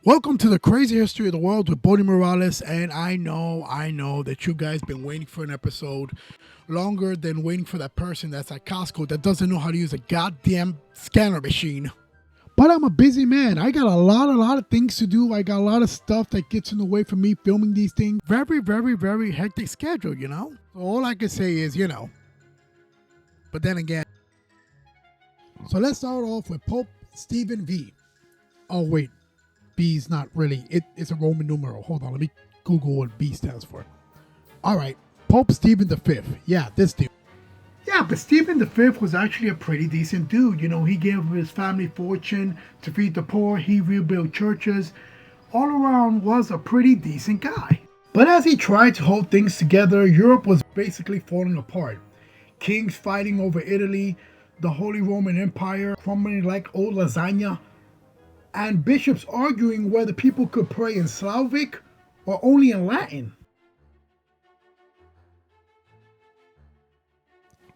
Welcome to the crazy history of the world with Bori Morales, and I know that you guys been waiting for an episode longer than waiting for that person that's at Costco that doesn't know how to use a goddamn scanner machine. But I'm a busy man. I got a lot of things to do. I got a lot of stuff that gets in the way from me filming these things. Very hectic schedule, you know? So all I can say is, But then again. So let's start off with Pope Stephen V. Oh, wait. B is not really, it's a Roman numeral. Hold on, let me Google what B stands for. All right, Pope Stephen V. Yeah, this dude. Yeah, but Stephen V was actually a pretty decent dude. You know, he gave his family fortune to feed the poor. He rebuilt churches. All around was a pretty decent guy. But as he tried to hold things together, Europe was basically falling apart. Kings fighting over Italy, the Holy Roman Empire crumbling like old lasagna, and bishops arguing whether people could pray in Slavic or only in Latin.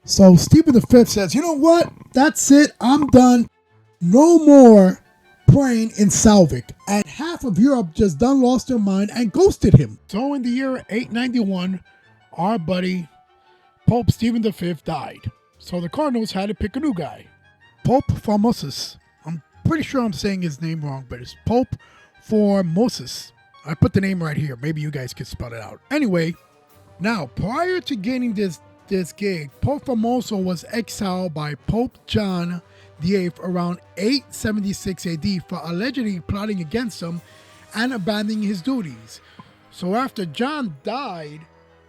So Stephen V says, you know what? That's it. I'm done. No more praying in Slavic. And half of Europe just done lost their mind and ghosted him. So in the year 891, our buddy Pope Stephen V died. So the cardinals had to pick a new guy. Pope Formosus. Pretty sure I'm saying his name wrong, but it's Pope Formosus. I put the name right here. Maybe you guys could spell it out. Anyway, now prior to getting this gig, Pope Formosus was exiled by Pope John VIII around 876 AD for allegedly plotting against him and abandoning his duties. So after John died,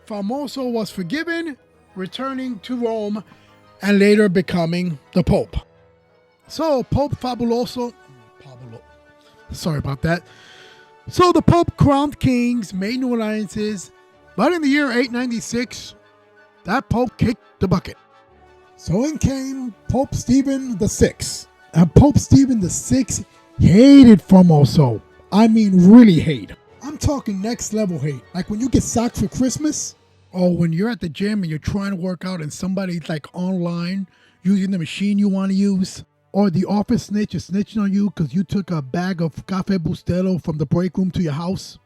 Formosus was forgiven, returning to Rome, and later becoming the Pope. So Pope sorry about that. So the Pope crowned kings, made new alliances, but in the year 896, that Pope kicked the bucket. So in came Pope Stephen VI. And Pope Stephen VI hated Formosus. I mean really hate. I'm talking next level hate. Like when you get socked for Christmas, or when you're at the gym and you're trying to work out and somebody's like online using the machine you want to use. Or the office snitch is snitching on you because you took a bag of Cafe Bustelo from the break room to your house.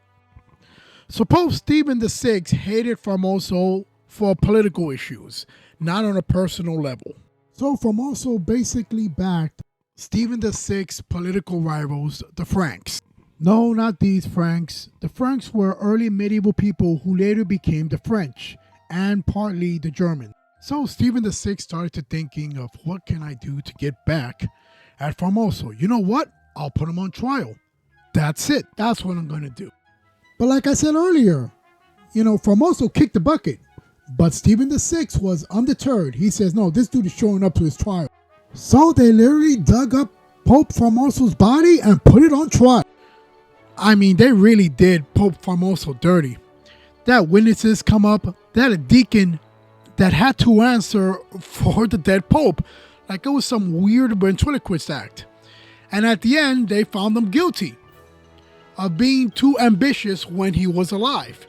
So Pope Stephen VI hated Formosus for political issues, not on a personal level. So Formosus basically backed Stephen VI's political rivals, the Franks. No, not these Franks. The Franks were early medieval people who later became the French, and partly the Germans. So Stephen VI started to thinking of what can I do to get back at Formosus. You know what? I'll put him on trial. That's it. That's what I'm going to do. But like I said earlier, Formosus kicked the bucket. But Stephen VI was undeterred. He says, no, this dude is showing up to his trial. So they literally dug up Pope Formosus' body and put it on trial. I mean, they really did Pope Formosus dirty. That witnesses come up, that a deacon that had to answer for the dead pope, like it was some weird ventriloquist act. And at the end, they found him guilty of being too ambitious when he was alive.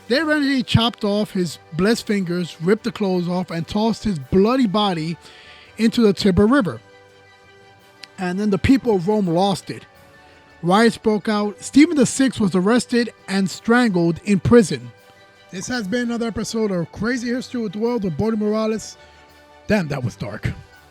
They eventually chopped off his blessed fingers, ripped the clothes off, and tossed his bloody body into the Tiber River. And then the people of Rome lost it. Riots broke out. Stephen VI was arrested and strangled in prison. This has been another episode of Crazy History with the World with Bori Morales. Damn, that was dark.